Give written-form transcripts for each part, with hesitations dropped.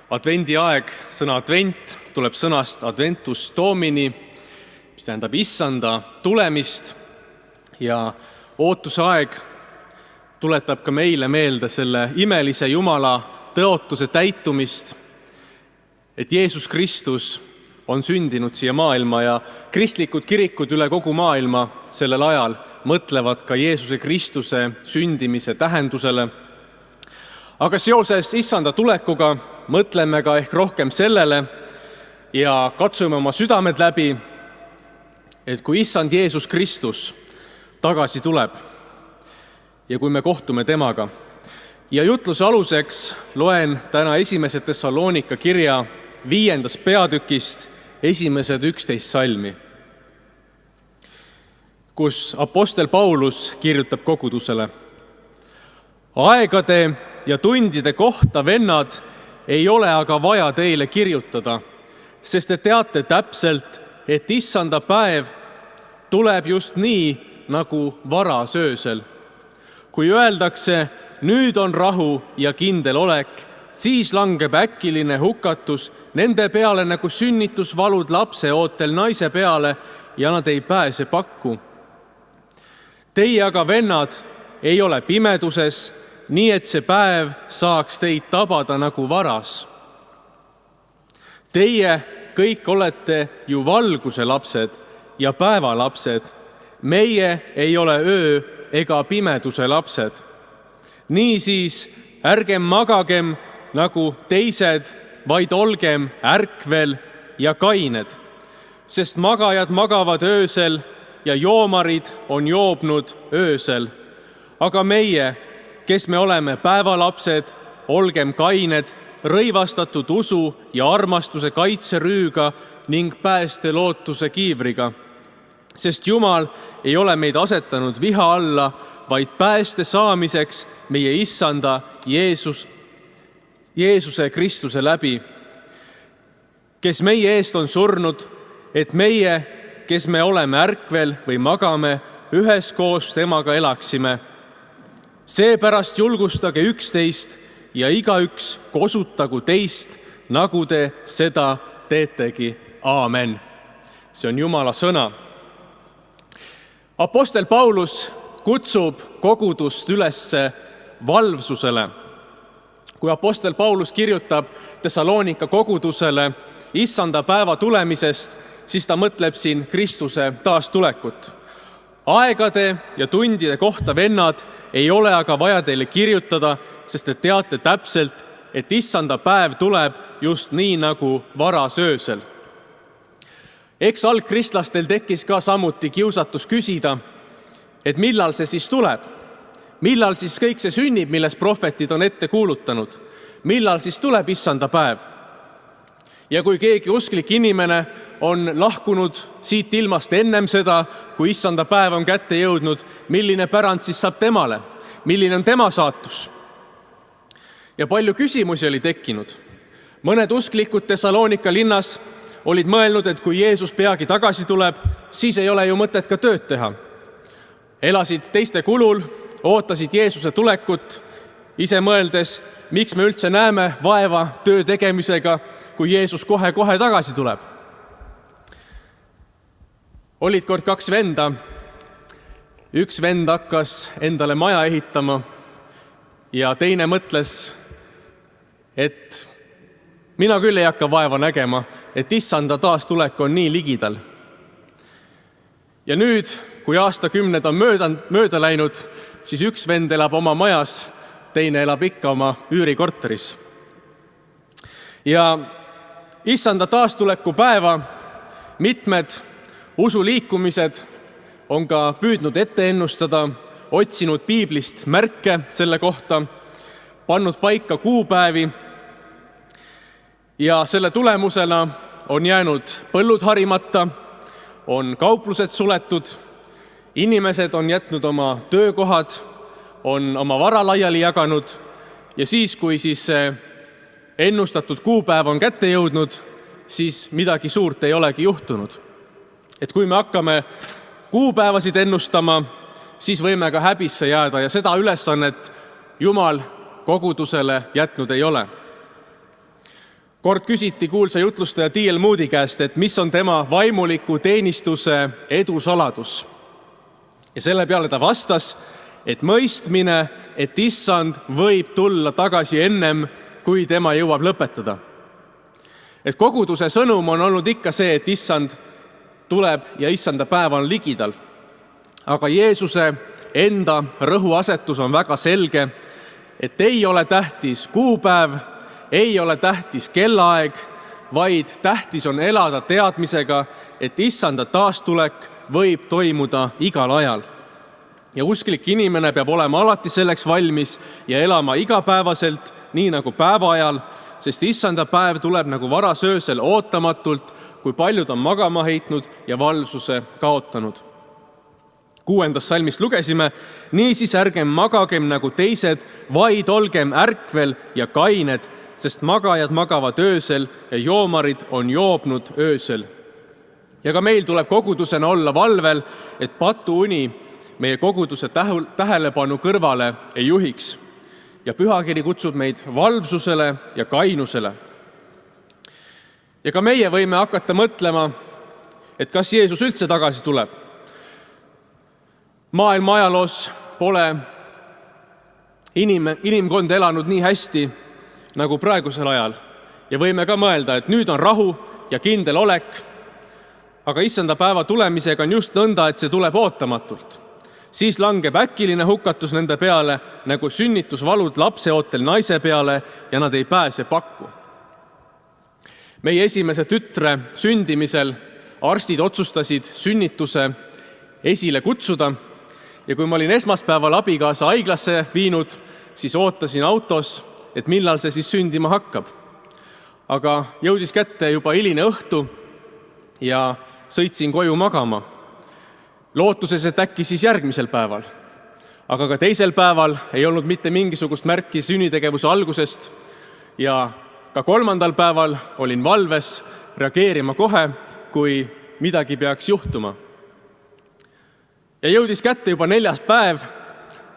Advendi aeg, sõna advent tuleb sõnast adventus domini, mis tähendab issanda tulemist, ja ootuse aeg tuletab ka meile meelde selle imelise Jumala tõotuse täitumist, et Jeesus Kristus on sündinud siia maailma ja kristlikud kirikud üle kogu maailma sellel ajal mõtlevad ka Jeesuse Kristuse sündimise tähendusele. Aga seoses issanda tulekuga mõtleme ka ehk rohkem sellele ja katsume oma südamed läbi, et kui issand Jeesus Kristus tagasi tuleb ja kui me kohtume temaga. Ja jutluse aluseks loen täna 1. Thessalonika kirja 5. peatükist esimesed 11 salmi, kus apostel Paulus kirjutab kogudusele: aegade ja tundide kohta, vennad, ei ole aga vaja teile kirjutada, sest te teate täpselt, et issanda päev tuleb just nii, nagu varasöösel. Kui öeldakse, nüüd on rahu ja kindel olek, siis langeb äkiline hukatus nende peale nagu sünnitusvalud lapseootel naise peale ja nad ei pääse pakku. Teie aga, vennad, ei ole pimeduses, nii et see päev saaks teid tabada nagu varas. Teie kõik olete ju valguse lapsed ja päeva lapsed. Meie ei ole öö ega pimeduse lapsed. Niisiis ärgem magagem nagu teised, vaid olgem ärkvel ja kained, sest magajad magavad öösel ja joomarid on joobnud öösel. Aga meie, kes me oleme päevalapsed, olgem kained, rõivastatud usu ja armastuse kaitserüüga ning päästelootuse kiivriga. Sest Jumal ei ole meid asetanud viha alla, vaid pääste saamiseks meie issanda Jeesuse Kristuse läbi, kes meie eest on surnud, et meie, kes me oleme ärkvel või magame, üheskoos temaga elaksime. Seepärast julgustage üksteist ja igaüks kosutagu teist, nagu te seda teetegi. Aamen. See on Jumala sõna. Apostel Paulus kutsub kogudust üles valvsusele. Kui apostel Paulus kirjutab Thessalonika kogudusele issanda päeva tulemisest, siis ta mõtleb siin Kristuse taastulekut. Aegade ja tundide kohta, vennad, ei ole aga vaja teile kirjutada, sest te teate täpselt, et issanda päev tuleb just nii nagu varasöösel. Eks algkristlastel tekkis ka samuti kiusatus küsida, et millal see siis tuleb? Millal siis kõik see sünnib, milles prohvetid on ette kuulutanud? Millal siis tuleb issanda päev? Ja kui keegi usklik inimene on lahkunud siit ilmast ennem seda, kui issanda päev on kätte jõudnud, milline pärand siis saab temale? Milline on tema saatus? Ja palju küsimusi oli tekkinud. Mõned usklikud Thessalonika linnas olid mõelnud, et kui Jeesus peagi tagasi tuleb, siis ei ole ju mõtet ka tööd teha. Elasid teiste kulul, ootasid Jeesuse tulekut, ise mõeldes, miks me üldse näeme vaeva töö tegemisega, kui Jeesus kohe-kohe tagasi tuleb. Olid kord 2 venda. Üks vend hakkas endale maja ehitama ja teine mõtles, et mina küll ei hakka vaeva nägema, et issanda taastulek on nii ligidal. Ja nüüd, kui aastakümned on mööda läinud, siis üks vend elab oma majas, teine elab ikka oma üürikorteris. Ja issanda taastuleku päeva mitmed usuliikumised on ka püüdnud ette ennustada, otsinud piiblist märke selle kohta, pannud paika kuupäevi ja selle tulemusena on jäänud põllud harimata, on kauplused suletud, inimesed on jätnud oma töökohad, on oma vara laiali jaganud ja siis, kui see ennustatud kuupäev on kätte jõudnud, siis midagi suurt ei olegi juhtunud. Et kui me hakkame kuupäevasid ennustama, siis võime ka häbisse jääda ja seda ülesannet Jumal kogudusele jätnud ei ole. Kord küsiti kuulsa jutlustaja D.L. Moody käest, et mis on tema vaimuliku teenistuse edusaladus. Ja selle peale ta vastas, et mõistmine, et issand võib tulla tagasi ennem, kui tema jõuab lõpetada. Et koguduse sõnum on olnud ikka see, et issand tuleb ja issanda päev on ligidal. Aga Jeesuse enda rõhuasetus on väga selge, et ei ole tähtis kuupäev, ei ole tähtis kellaaeg, vaid tähtis on elada teadmisega, et issanda taastulek võib toimuda igal ajal. Ja usklik inimene peab olema alati selleks valmis ja elama igapäevaselt, nii nagu päeva ajal, sest issanda päev tuleb nagu varasöösel ootamatult, kui paljud on magama heitnud ja valvsuse kaotanud. 6. salmist lugesime, niisiis ärgem magagem nagu teised, vaid olgem ärkvel ja kained, sest magajad magavad öösel ja joomarid on joobnud öösel. Ja ka meil tuleb kogudusena olla valvel, et patuuni meie koguduse tähelepanu kõrvale ei juhiks. Ja pühakiri kutsub meid valvsusele ja kainusele. Ja ka meie võime hakata mõtlema, et kas Jeesus üldse tagasi tuleb. Maailma ajaloos pole inimkond elanud nii hästi nagu praegusel ajal. Ja võime ka mõelda, et nüüd on rahu ja kindel olek, aga issanda päeva tulemisega on just nõnda, et see tuleb ootamatult. Siis langeb äkiline hukatus nende peale, nagu sünnitusvalud lapseootel naise peale ja nad ei pääse pakku. Meie esimese tütre sündimisel arstid otsustasid sünnituse esile kutsuda ja kui ma olin esmaspäeval abikaasa haiglasse viinud, siis ootasin autos, et millal see siis sündima hakkab. Aga jõudis kätte juba hiline õhtu ja sõitsin koju magama. Lootuses, et äkki siis järgmisel päeval. Aga ka teisel päeval ei olnud mitte mingisugust märki sünnitegevuse algusest ja ka 3. päeval olin valves reageerima kohe, kui midagi peaks juhtuma. Ja jõudis kätte juba 4. päev,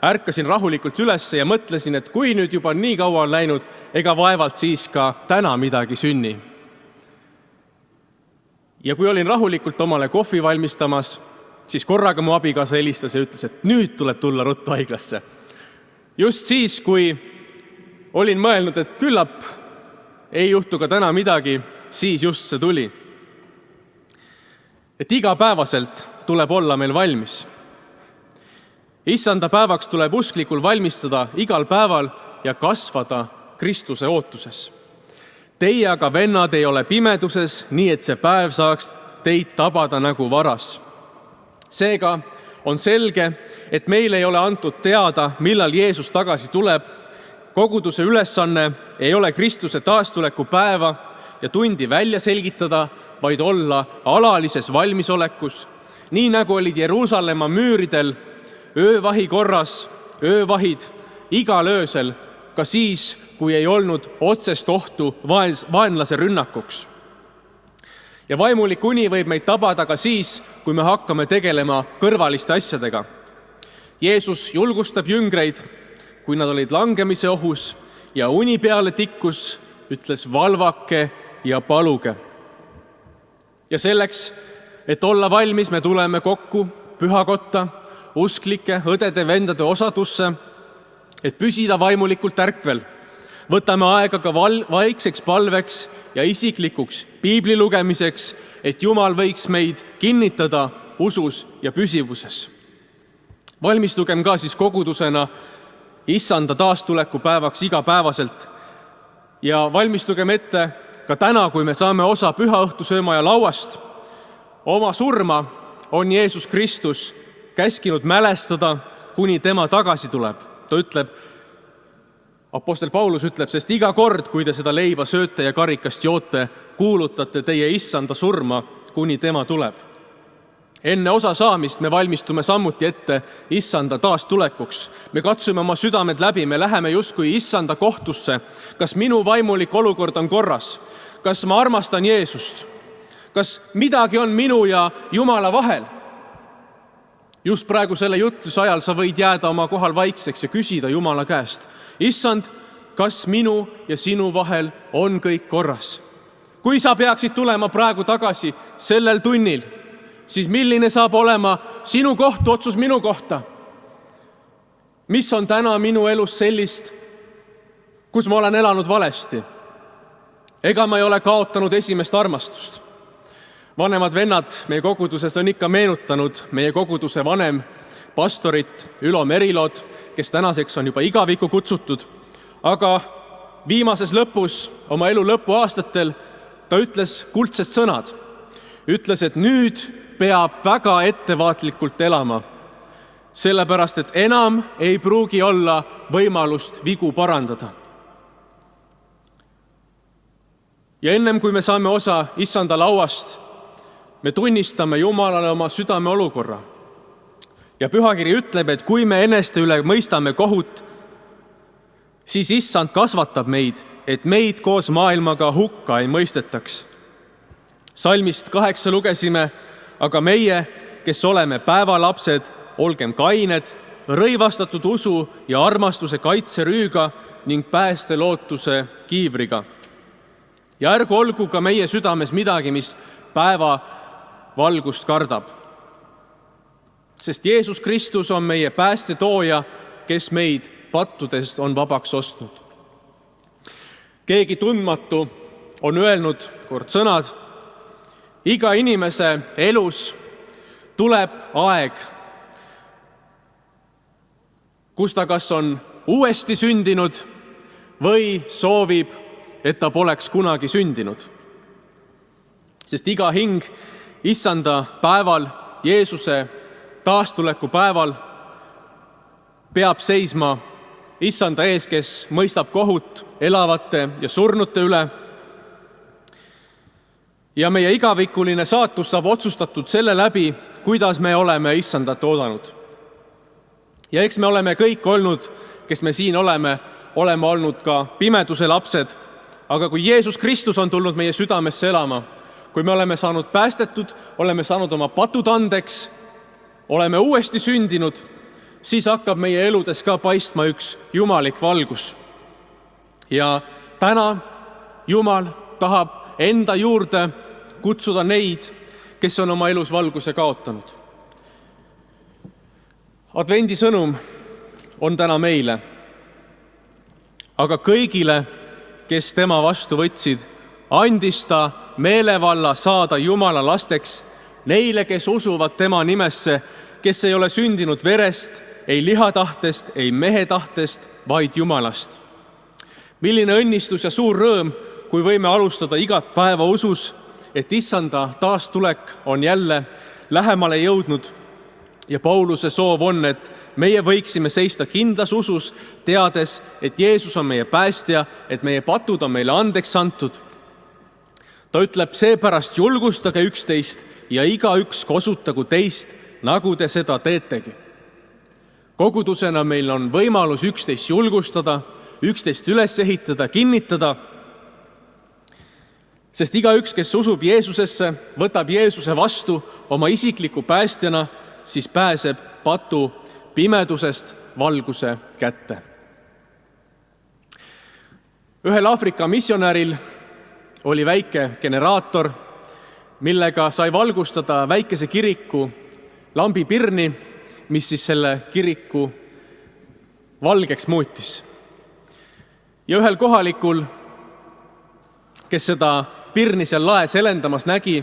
ärkasin rahulikult üles ja mõtlesin, et kui nüüd juba nii kaua on läinud, ega vaevalt siis ka täna midagi sünni. Ja kui olin rahulikult omale kohvi valmistamas, siis korraga mu abikaasa helistas ja ütles, et nüüd tuleb tulla ruttu haiglasse. Just siis, kui olin mõelnud, et küllap ei juhtu ka täna midagi, siis just see tuli. Et igapäevaselt tuleb olla meil valmis. Issanda päevaks tuleb usklikul valmistada igal päeval ja kasvada Kristuse ootuses. Teie aga, vennad, ei ole pimeduses, nii et see päev saaks teid tabada nagu varas. Seega on selge, et meil ei ole antud teada, millal Jeesus tagasi tuleb. Koguduse ülesanne ei ole Kristuse taastuleku päeva ja tundi välja selgitada, vaid olla alalises valmisolekus, nii nagu olid Jeruusalemma müüridel öövahi korras, öövahid igal öösel, ka siis, kui ei olnud otsest ohtu vaenlase rünnakuks. Ja vaimulik uni võib meid tabada ka siis, kui me hakkame tegelema kõrvaliste asjadega. Jeesus julgustab jüngreid, kui nad olid langemise ohus ja uni peale tikkus, ütles valvake ja paluge. Ja selleks, et olla valmis, me tuleme kokku pühakotta, usklike, õdede, vendade osadusse, et püsida vaimulikult ärkvel. Võtame aega ka vaikseks palveks ja isiklikuks piibli lugemiseks, et Jumal võiks meid kinnitada usus ja püsivuses. Valmistugem ka siis kogudusena issanda taastuleku päevaks igapäevaselt ja valmistugem ette ka täna, kui me saame osa pühaõhtusöömaja lauast. Oma surma on Jeesus Kristus käskinud mälestada, kuni tema tagasi tuleb. Ta ütleb, apostel Paulus ütleb, sest iga kord, kui te seda leiba sööte ja karikast joote, kuulutate teie issanda surma, kuni tema tuleb. Enne osa saamist me valmistume samuti ette issanda taastulekuks. Me katsume oma südamed läbi, me läheme justkui issanda kohtusse. Kas minu vaimulik olukord on korras? Kas ma armastan Jeesust? Kas midagi on minu ja Jumala vahel? Just praegu selle jutluse ajal sa võid jääda oma kohal vaikseks ja küsida Jumala käest. Issand, kas minu ja sinu vahel on kõik korras. Kui sa peaksid tulema praegu tagasi sellel tunnil, siis milline saab olema sinu kohtuotsus minu kohta? Mis on täna minu elus sellist, kus ma olen elanud valesti? Ega ma ei ole kaotanud esimest armastust. Vanemad vennad meie koguduses on ikka meenutanud meie koguduse vanem pastorit Ülo Merilood, kes tänaseks on juba igavikku kutsutud, aga viimases lõpus, oma elu lõpuaastatel, ta ütles kuldsed sõnad. Ütles, et nüüd peab väga ettevaatlikult elama, sellepärast et enam ei pruugi olla võimalust vigu parandada. Ja ennem kui me saame osa issanda lauast, me tunnistame Jumalale oma südame olukorra. Ja pühakiri ütleb, et kui me eneste üle mõistame kohut, siis issand kasvatab meid, et meid koos maailmaga hukka ei mõistetaks. Salmist 8 lugesime, aga meie, kes oleme päevalapsed, olgem kained, rõivastatud usu ja armastuse kaitserüüga ning päästelootuse kiivriga. Ja ärgu olgu ka meie südames midagi, mis päeva valgust kardab. Sest Jeesus Kristus on meie päästetooja, kes meid pattudest on vabaks ostnud. Keegi tundmatu on öelnud kord sõnad, iga inimese elus tuleb aeg, kus ta kas on uuesti sündinud või soovib, et ta poleks kunagi sündinud. Sest iga hing issanda päeval, Jeesuse taastuleku päeval peab seisma issanda ees, kes mõistab kohut elavate ja surnute üle. Ja meie igavikuline saatus saab otsustatud selle läbi, kuidas me oleme issandat oodanud. Ja eks me oleme kõik olnud, kes me siin oleme olnud ka pimeduse lapsed, aga kui Jeesus Kristus on tulnud meie südamesse elama, kui me oleme saanud päästetud, oleme saanud oma patud andeks, oleme uuesti sündinud, siis hakkab meie eludes ka paistma üks jumalik valgus. Ja täna Jumal tahab enda juurde kutsuda neid, kes on oma elus valguse kaotanud. Advendi sõnum on täna meile, aga kõigile, kes tema vastu võtsid, andis ta meelevalla saada Jumala lasteks, neile, kes usuvad tema nimesse, kes ei ole sündinud verest, ei lihatahtest, ei mehe tahtest, vaid Jumalast. Milline õnnistus ja suur rõõm, kui võime alustada igat päeva usus, et issanda taastulek on jälle lähemale jõudnud ja Pauluse soov on, et meie võiksime seista kindlas usus, teades, et Jeesus on meie päästja, et meie patud on meile andeks antud. Ta ütleb, seepärast julgustage üksteist ja igaüks kosutagu teist, nagu te seda teetegi. Kogudusena meil on võimalus üksteist julgustada, üksteist üles ehitada, kinnitada, sest igaüks, kes usub Jeesusesse, võtab Jeesuse vastu oma isikliku päästjana, siis pääseb patu pimedusest valguse kätte. Ühel Aafrika missionäril oli väike generaator, millega sai valgustada väikese kiriku lambipirni, mis siis selle kiriku valgeks muutis. Ja ühel kohalikul, kes seda pirni seal laes helendamas nägi,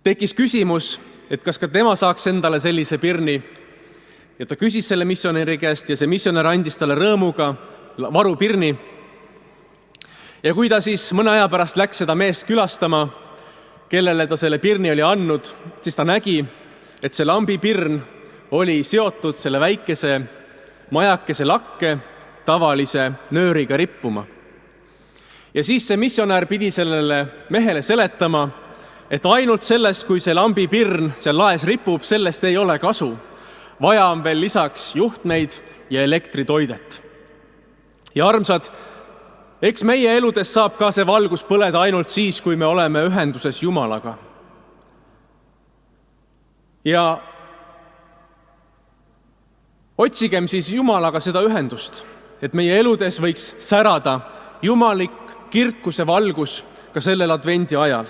tekkis küsimus, et kas ka tema saaks endale sellise pirni. Ja ta küsis selle missionäri käest ja see missionär andis talle rõõmuga varupirni. Ja kui ta siis mõne aja pärast läks seda meest külastama, kellele ta selle pirni oli andnud, siis ta nägi, et see lambipirn oli seotud selle väikese majakese lakke tavalise nööriga rippuma. Ja siis see missionär pidi sellele mehele seletama, et ainult sellest, kui see lambipirn seal laes ripub, sellest ei ole kasu. Vaja on veel lisaks juhtmeid ja elektritoidet. Ja armsad, eks meie eludes saab ka see valgus põleda ainult siis, kui me oleme ühenduses Jumalaga. Ja otsigem siis Jumalaga seda ühendust. et meie eludes võiks särada jumalik kirkuse valgus ka sellel advendi ajal.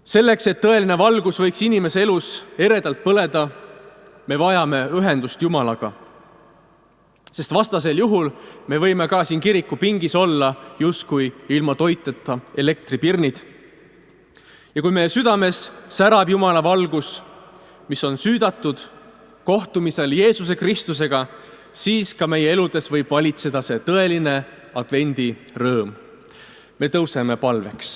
Selleks, et tõeline valgus võiks inimese elus eredalt põleda, me vajame ühendust Jumalaga. Sest vastasel juhul me võime ka siin kiriku pingis olla justkui ilma toiteta elektripirnid. Ja kui meie südames särab Jumala valgus, mis on süüdatud kohtumisel Jeesuse Kristusega, siis ka meie eludes võib valitseda see tõeline advendi rõõm. Me tõuseme palveks.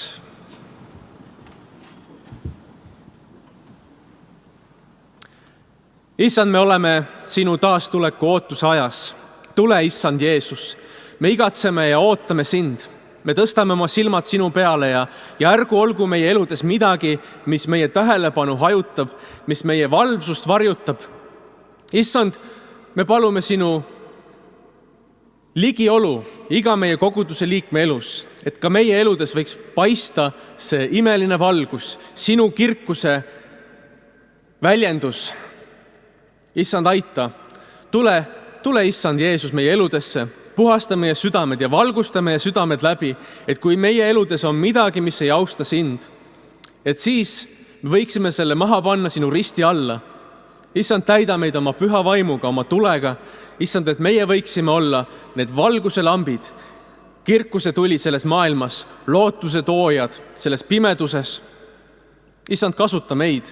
Issand, me oleme sinu taastuleku ootuse ajas. Tule, Issand Jeesus, me igatseme ja ootame sind. Me tõstame oma silmad sinu peale ja ärgu olgu meie eludes midagi, mis meie tähelepanu hajutab, mis meie valvsust varjutab. Issand, me palume sinu ligiolu iga meie koguduse liikme elus, et ka meie eludes võiks paista see imeline valgus, sinu kirkuse väljendus. Issand, aita, tule, Issand Jeesus, meie eludesse, puhasta meie südamed ja valgusta meie südamed läbi, et kui meie eludes on midagi, mis ei austa sind, et siis me võiksime selle maha panna sinu risti alla. Issand, täida meid oma püha vaimuga, oma tulega. Issand, et meie võiksime olla need valguse lambid, kirkuse tuli selles maailmas, lootuse toojad selles pimeduses. Issand, kasuta meid.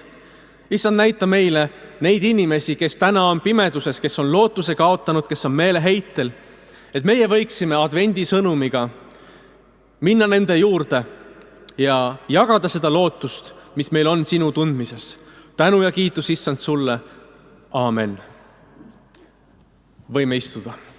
Issand, näita meile neid inimesi, kes täna on pimeduses, kes on lootuse kaotanud, kes on meeleheitel, et meie võiksime advendi sõnumiga minna nende juurde ja jagada seda lootust, mis meil on sinu tundmises. Tänu ja kiitus, Issand, sulle. Aamen. Võime istuda.